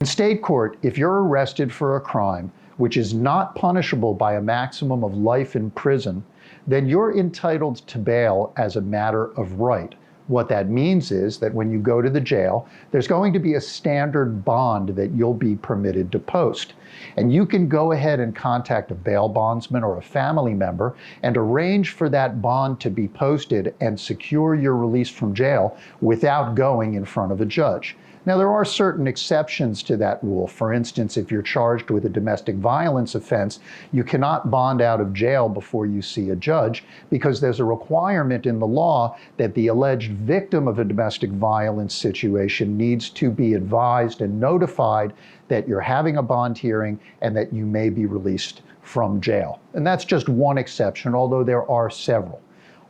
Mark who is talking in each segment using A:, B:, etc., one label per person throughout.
A: In state court, if you're arrested for a crime which is not punishable by a maximum of life in prison, then you're entitled to bail as a matter of right. What that means is that when you go to the jail, there's going to be a standard bond that you'll be permitted to post. And you can go ahead and contact a bail bondsman or a family member and arrange for that bond to be posted and secure your release from jail without going in front of a judge. Now, there are certain exceptions to that rule. For instance, if you're charged with a domestic violence offense, you cannot bond out of jail before you see a judge, because there's a requirement in the law that the alleged victim of a domestic violence situation needs to be advised and notified that you're having a bond hearing and that you may be released from jail. And that's just one exception, although there are several.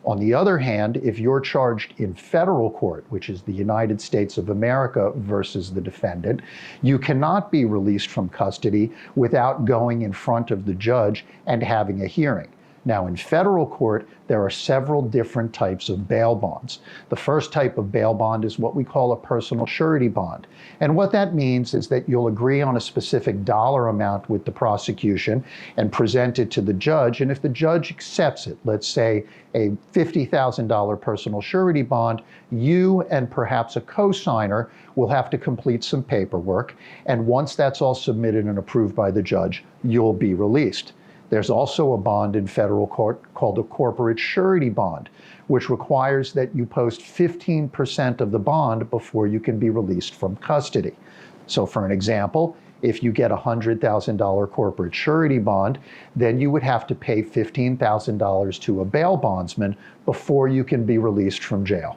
A: On the other hand, if you're charged in federal court, which is the United States of America versus the defendant, you cannot be released from custody without going in front of the judge and having a hearing. Now, in federal court, there are several different types of bail bonds. The first type of bail bond is what we call a personal surety bond. And what that means is that you'll agree on a specific dollar amount with the prosecution and present it to the judge. And if the judge accepts it, let's say a $50,000 personal surety bond, you and perhaps a co-signer will have to complete some paperwork. And once that's all submitted and approved by the judge, you'll be released. There's also a bond in federal court called a corporate surety bond, which requires that you post 15% of the bond before you can be released from custody. So for an example, if you get a $100,000 corporate surety bond, then you would have to pay $15,000 to a bail bondsman before you can be released from jail.